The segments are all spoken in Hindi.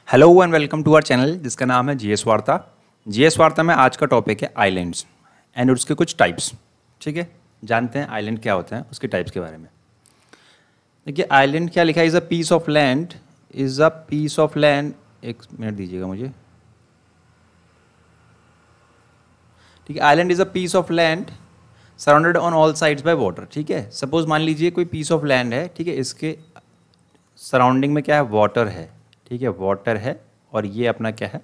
Hello and welcome to our channel जिसका नाम है जीएस वार्ता। जीएस वार्ता में आज का टॉपिक है आइलैंड्स एंड उसके कुछ टाइप्स। ठीक है, जानते हैं आइलैंड क्या होते हैं, उसके टाइप्स के बारे में। देखिए आइलैंड क्या लिखा है, is a piece of land, is a piece of land. एक मिनट दीजिएगा मुझे। ठीक है, island is a piece of land surrounded on all sides by water. ठीक है, सपोज मान लीजिए कोई पीस ऑफ लैंड है, ठीक है, इसके सराउंडिंग में क्या है, वाटर है। ठीक है, वाटर है और ये अपना क्या है,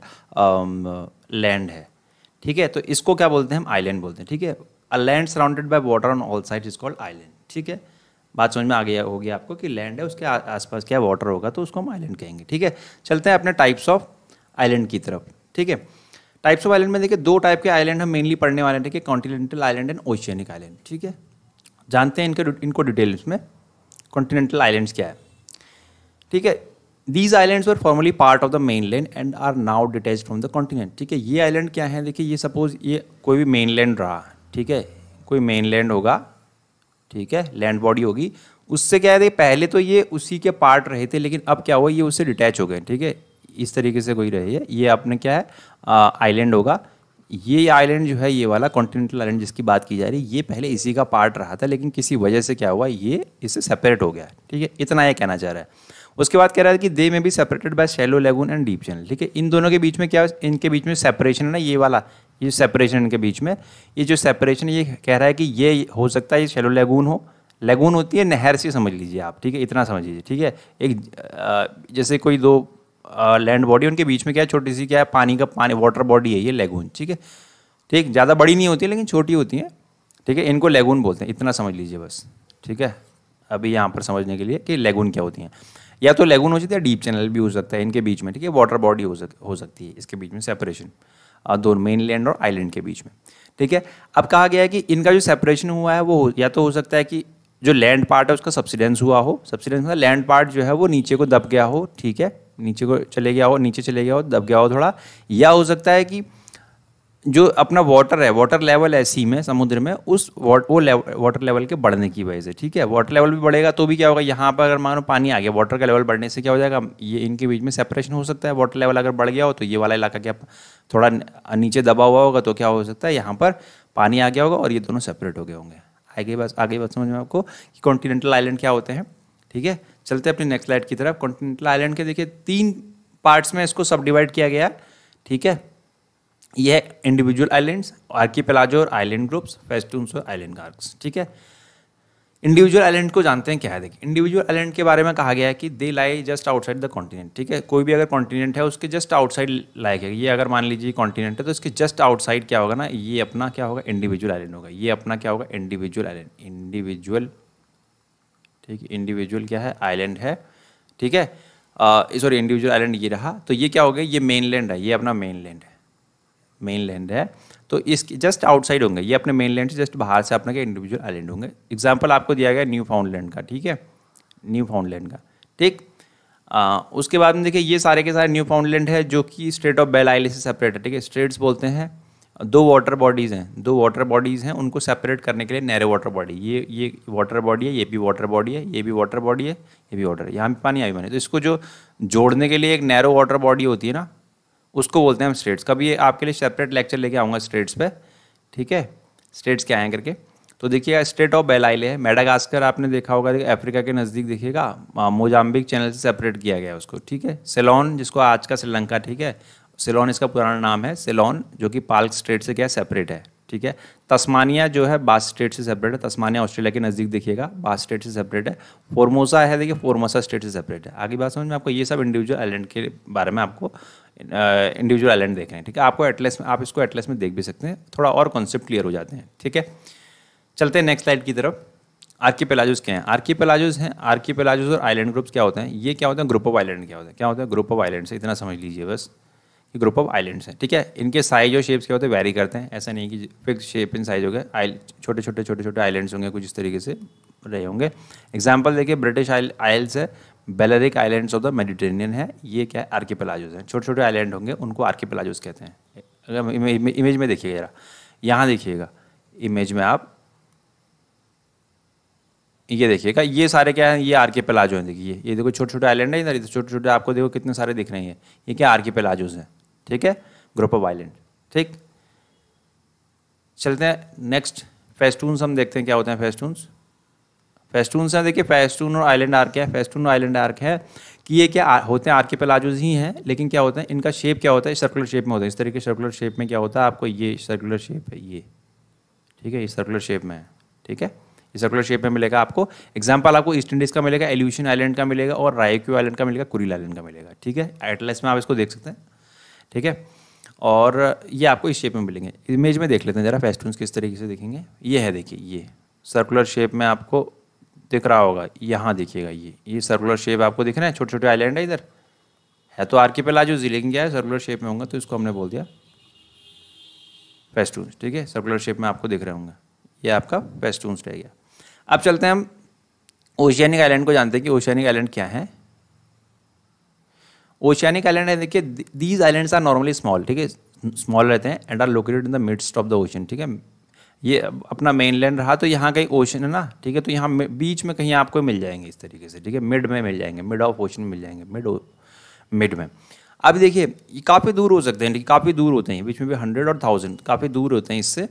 लैंड है। ठीक है, तो इसको क्या बोलते हैं, हम आइलैंड बोलते हैं। ठीक है, a land surrounded by water on all sides is called island. ठीक है, बात समझ में आ गया होगी आपको कि लैंड है, उसके आसपास क्या वाटर होगा तो उसको हम आइलैंड कहेंगे। ठीक है, चलते हैं अपने टाइप्स ऑफ आइलैंड की तरफ। ठीक है, टाइप्स ऑफ आइलैंड में देखिए दो टाइप के आइलैंड हम मेनली पढ़ने वाले हैं। ठीक है, continental island and oceanic island. ठीक है, जानते हैं इनको डिटेल्स में। कॉन्टिनेंटल आइलैंड्स क्या है, ठीक है, these islands were formerly part of the mainland and are now detach from the continent. ठीक है, ये आइलैंड क्या है, देखिए ये सपोज ये कोई भी मेनलैंड रहा। ठीक है, कोई मेनलैंड होगा, ठीक है, लैंड बॉडी होगी, उससे क्या है, देखिए पहले तो ये उसी के पार्ट रहे थे, लेकिन अब क्या हुआ, ये उससे डिटैच हो गए। ठीक है, इस तरीके से कोई रहे, ये अपने क्या है, आइलैंड होगा। ये आइलैंड जो है, ये वाला कॉन्टिनेंटल आइलैंड जिसकी बात की जा रही है, ये पहले इसी का पार्ट रहा था, लेकिन किसी वजह से क्या हुआ, ये इससे सेपरेट हो गया। ठीक है, इतना ये कहना चाह रहा है। उसके बाद कह रहा है कि दे में be separated by shallow lagoon and deep channel. ठीक है, इन दोनों के बीच में क्या, इनके बीच में सेपरेशन है ना, ये वाला, ये सेपरेशन इनके बीच में, ये जो सेपरेशन, ये कह रहा है कि ये हो सकता है ये शैलो लेगून हो। लेगून होती है नहर से, समझ लीजिए आप। ठीक है, इतना समझ लीजिए। ठीक है, एक जैसे कोई दो लैंड बॉडी, उनके बीच में क्या है, छोटी सी क्या है, पानी का पानी वाटर बॉडी है, ये लेगून। ठीक है, ठीक, ज़्यादा बड़ी नहीं होती है लेकिन छोटी होती हैं। ठीक है, इनको लेगून बोलते हैं, इतना समझ लीजिए बस। ठीक है, अभी यहाँ पर समझने के लिए कि लेगून क्या होती हैं, या तो लेगून हो सकती है, डीप चैनल भी हो सकता है इनके बीच में। ठीक है, वाटर बॉडी हो सकती है इसके बीच में सेपरेशन, दोनों मेन लैंड और आइलैंड के बीच में। ठीक है, अब कहा गया है कि इनका जो सेपरेशन हुआ है वो या तो हो सकता है कि जो लैंड पार्ट है उसका सब्सिडेंस हुआ हो। सब्सिडेंस मतलब लैंड पार्ट जो है वो नीचे को दब गया हो। ठीक है, नीचे को चले गया हो, नीचे चले गया हो, दब गया हो थोड़ा। या हो सकता है कि जो अपना वाटर है, वाटर लेवल है सी में, समुद्र में, उस वाटर लेवल के बढ़ने की वजह से। ठीक है, वाटर लेवल भी बढ़ेगा तो भी क्या होगा, यहाँ पर अगर मानो पानी आ गया, वाटर का लेवल बढ़ने से क्या हो जाएगा, ये इनके बीच में सेपरेशन हो सकता है। वाटर लेवल अगर बढ़ गया हो तो ये वाला इलाका क्या थोड़ा नीचे दबा हुआ होगा, तो क्या हो सकता है, यहाँ पर पानी आ गया होगा और ये दोनों सेपरेट हो गए होंगे। आगे बात समझ में आपको कि कॉन्टिनेंटल आइलैंड क्या होते हैं। ठीक है, चलते हैं अपनी नेक्स्ट स्लाइड की तरफ। कॉन्टिनेंटल आइलैंड के देखिए 3 पार्ट्स में इसको सब डिवाइड किया गया। ठीक है, ये है इंडिविजुअल आइलैंड्स, आर्कीपेलागो और आइलैंड ग्रुप्स, फेस्टून्स और आइलैंड आर्क्स। ठीक है, इंडिविजुअल आइलैंड को जानते हैं क्या है। देखिए इंडिविजुअल आइलैंड के बारे में कहा गया है कि दे लाई जस्ट आउटसाइड द कॉन्टिनेंट। ठीक है, कोई भी अगर कॉन्टिनेंट है उसके जस्ट आउटसाइड लाइक है, ये अगर मान लीजिए कॉन्टिनेंट है तो इसके जस्ट आउटसाइड क्या होगा ना, ये अपना क्या होगा, इंडिविजुअल आइलैंड होगा। ये अपना क्या होगा, इंडिविजुअल आइलैंड, इंडिविजुअल। ठीक है, इंडिविजुअल क्या है, आइलैंड है। ठीक है, सॉरी इंडिविजुअल आइलैंड ये रहा, तो ये क्या हो गया, ये मेनलैंड है, ये अपना मेनलैंड है, मेनलैंड है। तो इसके जस्ट आउटसाइड होंगे, ये अपने मेनलैंड से जस्ट बाहर से अपने के इंडिविजुअल आइलैंड होंगे। एग्जांपल आपको दिया गया न्यू फाउंडलैंड का। ठीक है, न्यू फाउंडलैंड का। ठीक, उसके बाद में देखिए ये सारे के सारे न्यू फाउंडलैंड है जो कि स्टेट ऑफ बेल आइलैंड से सेपरेट है। ठीक है, स्टेट्स बोलते हैं, 2 वाटर बॉडीज़ हैं, 2 वाटर बॉडीज़ हैं, उनको सेपरेट करने के लिए नैरो वाटर बॉडी, ये वाटर बॉडी है, ये भी वाटर बॉडी है, ये भी वाटर बॉडी है, ये भी वाटर है, यहाँ भी पानी, यहाँ भी पानी। तो इसको जो जोड़ने के लिए एक नैरो वाटर बॉडी होती है ना, उसको बोलते हैं हम स्टेट्स। कभी ये आपके लिए सेपरेट लेक्चर लेके आऊँगा स्टेट्स पे। ठीक है, स्टेट्स क्या हैं करके। तो देखिएगा स्टेट ऑफ बेल आइलैंड है, मेडागास्कर आपने देखा होगा, अफ्रीका के नज़दीक देखिएगा, मोजाम्बिक चैनल से सेपरेट किया गया है उसको। ठीक है, सेलोन जिसको आज का श्रीलंका, ठीक है, सेलोन इसका पुराना नाम है, सेलोन, जो कि पाल्क स्टेट से क्या सेपरेट है। ठीक है, तस्मानिया जो है बास स्टेट से सेपरेट है, तस्मानिया ऑस्ट्रेलिया के नज़दीक देखिएगा, बास स्टेट से सेपरेट है। फोर्मोसा है, देखिए फोर्मोसा स्टेट से सेपरेट है। आगे बात समझ में आपको, ये सब इंडिविजुअल आइलैंड के बारे में आपको इंडिविजुअल आइलैंड देख रहे हैं। ठीक है, आपको एटलस में, आप इसको एटलस में देख भी सकते हैं, थोड़ा और कॉन्सेप्ट क्लियर हो जाते हैं। ठीक है, चलते हैं नेक्स्ट स्लाइड की तरफ। आर्कीपेलागोस क्या हैं, आर्कीपेलागोस हैं, आर्कीपेलागोस और आइलैंड ग्रुप्स क्या होते हैं, ये क्या होता है, ग्रुप ऑफ आइलैंड क्या होता है, क्या होता है, ग्रुप ऑफ आइलैंड से, इतना समझ लीजिए बस, ये ग्रुप ऑफ आइलैंड्स हैं। ठीक है, इनके साइज और शेप्स क्या होते हैं, वेरी करते हैं, ऐसा नहीं कि फिक्स शेप इन साइज हो गए। छोटे छोटे आइलैंड्स होंगे कुछ इस तरीके से रहे होंगे। एग्जाम्पल देखिए, ब्रिटिश आइल्स है, बेलेरिक आइलैंड्स ऑफ द मेडिटेरेनियन है, ये क्या है, आर्कीपेलागोस हैं, छोटे छोटे आइलैंड होंगे, उनको आर्कीपेलागोस कहते हैं। अगर इमेज में देखिएगा जरा, यहाँ देखिएगा इमेज में आप, ये देखिएगा, ये सारे क्या है, ये आर्किपेलागो हैं। देखिए ये देखो छोटे छोटे आइलैंड है इधर, छोटे छोटे आपको देखो कितने सारे दिख रहे हैं, ये क्या आर्किपेलागोस हैं, ठीक है, ग्रुप ऑफ आइलैंड। ठीक, चलते हैं नेक्स्ट, फेस्टून्स हम देखते हैं क्या होते हैं फेस्टून्स। फेस्टून्स हैं, देखिए फेस्टून और आइलैंड आर्क है, फेस्टून और आइलैंड आर्क है कि ये क्या होते हैं, आर्किपेलागोस ही हैं, लेकिन क्या होता है इनका शेप क्या होता है, सर्कुलर शेप में होता है। इस तरीके सर्कुलर शेप में क्या होता है, आपको ये सर्कुलर शेप है ये, ठीक है, ये सर्कुलर शेप में है, ठीक है, ये सर्कुलर शेप में मिलेगा आपको। एग्जांपल आपको ईस्ट इंडीज़ का मिलेगा, एल्यूशन आइलैंड का मिलेगा, और रायक्यू आइलैंड का मिलेगा, कुरिल आइलैंड का मिलेगा, ठीक है, एटलस में आप इसको देख सकते हैं, ठीक है, और ये आपको इस शेप में मिलेंगे। इमेज में देख लेते हैं जरा फेस्टून्स किस तरीके से दिखेंगे। ये है, देखिए ये सर्कुलर शेप में आपको दिख रहा होगा, यहाँ देखिएगा ये सर्कुलर शेप आपको दिख रहा है, छोटे छोटे आइलैंड है इधर, है तो आर्किपेलागोस ही, लेकिन क्या है सर्कुलर शेप में होगा, तो इसको हमने बोल दिया फेस्टून्स, ठीक है, सर्कुलर शेप में आपको दिख रहे होंगे, ये आपका फेस्टून्स रह गया। अब चलते हैं हम ओशियानिक आइलैंड को, जानते हैं कि ओशियानिक आइलैंड क्या है। ओशियानिक आइलैंड है, देखिए these islands are normally small, ठीक है, स्मॉल रहते हैं, and are located in the midst of the ocean, ठीक है, ये अपना मेनलैंड रहा तो यहाँ कहीं ओशन है ना, ठीक है, तो यहाँ बीच में कहीं आपको मिल जाएंगे इस तरीके से, ठीक है, मिड में मिल जाएंगे, मिड ऑफ ओशन में मिल जाएंगे, मिड में। अब देखिए ये काफ़ी दूर हो सकते हैं, काफ़ी दूर होते हैं, बीच में भी 100 और 1000 काफ़ी दूर होते हैं इससे।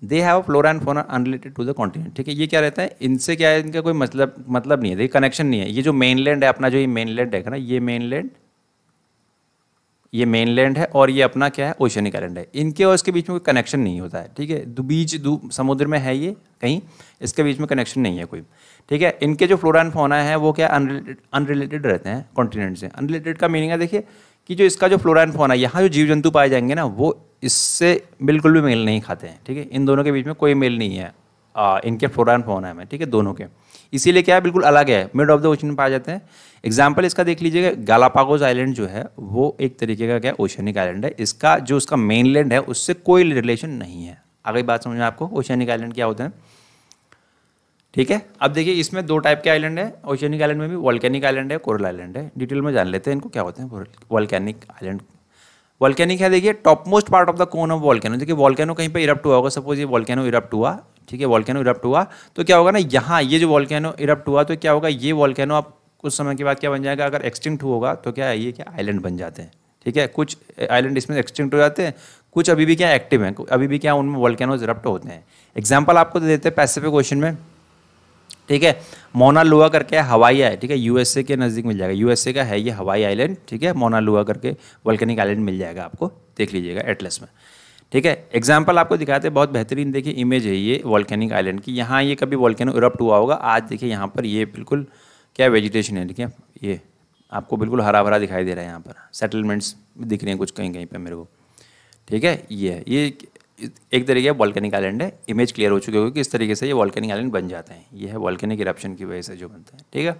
They have flora and fauna unrelated to the continent, ठीक है, ये क्या रहता है, इनसे क्या है, इनका कोई मतलब नहीं है, देखिए कनेक्शन नहीं है। ये जो मेनलैंड है अपना, जो ये मेनलैंड है ना, ये मेनलैंड है, और ये अपना क्या है ओशियनिक आइलैंड है, इनके और इसके बीच में कोई कनेक्शन नहीं होता है, ठीक है, समुद्र में है ये कहीं, इसके बीच में कनेक्शन नहीं है कोई, ठीक है। इनके जो फ्लोरा एंड फौना है वो क्या अनरिलेटेड रहते हैं कॉन्टिनेंट से। अनरिलेटेड का मीनिंग है, देखिए कि जो इसका जो फ्लोरा एंड फौना, यहाँ जो जीव जंतु पाए जाएंगे ना, वो इससे बिल्कुल भी मेल नहीं खाते हैं, ठीक है, इन दोनों के बीच में कोई मेल नहीं है इनके फ्लोरा एंड फौना में, ठीक है, दोनों के, इसीलिए क्या है बिल्कुल अलग है, मिड ऑफ द ओशन में पाए जाते हैं। एग्जाम्पल इसका देख लीजिएगा, गालापागोस आइलैंड जो है वो एक तरीके का क्या ओशियनिक आइलैंड है, इसका जो उसका मेनलैंड है उससे कोई रिलेशन नहीं है। आ गई बात समझ में आपको, ओशियनिक आइलैंड क्या होते हैं, ठीक है। अब देखिए इसमें दो टाइप के आइलैंड है, ओशियनिक आइलैंड में भी वॉल्केनिक आइलैंड है, कोरल आइलैंड है। डिटेल में जान लेते हैं इनको क्या होते हैं। वॉल्केनिक आइलैंड, वॉल्केनिक है, देखिए top most part of the cone of volcano, देखिए वॉल्केनो कहीं पे इरप्ट हुआ होगा, सपोज ये वॉल्केनो इरप्ट हुआ, ठीक है, वॉल्केनो इरप्ट हुआ तो क्या होगा ना, यहाँ ये जो वॉल्केनो इरप्ट हुआ तो क्या होगा, ये वॉल्केनो आप कुछ समय के बाद क्या बन जाएगा, अगर एक्सटिंक्ट होगा तो क्या है, ये क्या आइलैंड बन जाते हैं, ठीक है, कुछ आइलैंड इसमें एक्सटिंक्ट हो जाते हैं, कुछ अभी भी क्या एक्टिव हैं, अभी भी क्या उनमें वॉल्केनोज इरप्ट होते हैं। एग्जाम्पल आपको दे देते हैं पैसिफिक ओशन में, ठीक है, मोना लुआ करके हवाई है, ठीक है, यूएसए के नज़दीक मिल जाएगा, यूएसए का है ये हवाई आइलैंड, ठीक है, मोना लुआ करके वॉल्केनिक आइलैंड मिल जाएगा आपको, देख लीजिएगा एटलस में, ठीक है। एग्जाम्पल आपको दिखाते हैं बहुत बेहतरीन, देखिए इमेज है ये वॉल्केनिक आइलैंड की, यहाँ ये कभी वॉल्केनो इरप्ट हुआ होगा, आज देखिए यहाँ पर ये बिल्कुल क्या वेजिटेशन है, ठीक है, ये आपको बिल्कुल हरा भरा दिखाई दे रहा है, यहाँ पर सेटलमेंट्स दिख रहे हैं कुछ कहीं कहीं पर मेरे को, ठीक है। ये एक तरीके का वॉल्केनिक आइलैंड है, इमेज क्लियर हो चुकी होगी कि इस तरीके से ये वॉल्केनिक आइलैंड बन जाते हैं, ये है वॉल्केनिक इरप्शन की वजह से जो बनता है, ठीक है।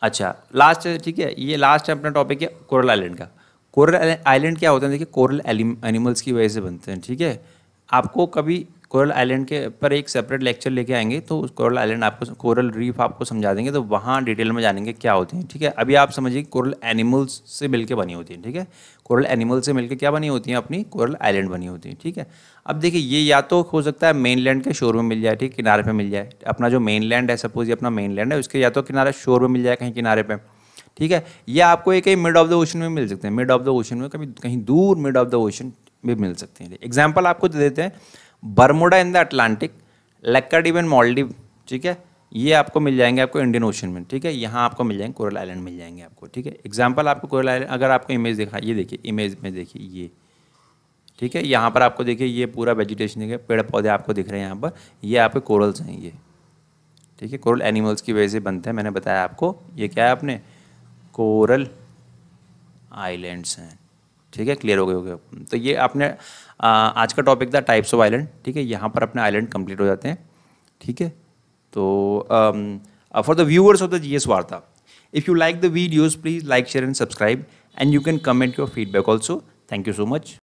अच्छा लास्ट है, ठीक है, ये लास्ट है अपना टॉपिक है कोरल आइलैंड का। कोरल आइलैंड क्या होता है, देखिए कोरल एनिमल्स की वजह से बनते हैं, ठीक है। आपको कभी कोरल आइलैंड के पर एक सेपरेट लेक्चर लेके आएंगे तो कोरल आइलैंड आपको, कोरल रीफ आपको समझा देंगे, तो वहाँ डिटेल में जानेंगे क्या होते हैं, ठीक है। अभी आप समझिए कोरल एनिमल्स से मिलके बनी होती हैं, ठीक है, कोरल एनिमल से मिलके क्या बनी होती हैं, अपनी कोरल आइलैंड बनी होती हैं, ठीक है। अब देखिए ये या तो हो सकता है मेनलैंड के शोर में मिल जाए, ठीक, किनारे पे मिल जाए, अपना जो मेनलैंड है, सपोज ये अपना मेनलैंड है, उसके या तो किनारे शोर में मिल जाए कहीं किनारे पे, ठीक है, या आपको ये कहीं मिड ऑफ द ओशन में मिल सकते हैं, मिड ऑफ द ओशन में, कभी कहीं दूर मिड ऑफ द ओशन में मिल सकते हैं। एग्जाम्पल आपको दे देते हैं, Bermuda in the Atlantic, Laccadive and Maldives, ठीक है, ये आपको मिल जाएंगे आपको इंडियन ओशन में, ठीक है, यहाँ आपको मिल जाएंगे कोरल आइलैंड मिल जाएंगे आपको, ठीक है। एग्जाम्पल आपको कोरल आइलैंड, अगर आपको इमेज दिखा, ये देखिए इमेज में देखिए ये, ठीक है, यहाँ पर आपको देखिए ये पूरा वेजिटेशन देखिए, पेड़ पौधे आपको दिख रहे हैं यहाँ पर, ये आपके कोरल्स हैं ये, ठीक है, कोरल एनिमल्स की वजह से बनते हैं, मैंने बताया आपको, ये क्या है अपने कोरल आइलैंड्स हैं, ठीक है, क्लियर हो गए। तो ये आपने आज का टॉपिक था टाइप्स ऑफ आइलैंड, ठीक है, यहाँ पर अपने आइलैंड कंप्लीट हो जाते हैं, ठीक है। तो for the viewers of the GS Varta, if you like the videos please like share and subscribe and you can comment your feedback also. Thank you so much.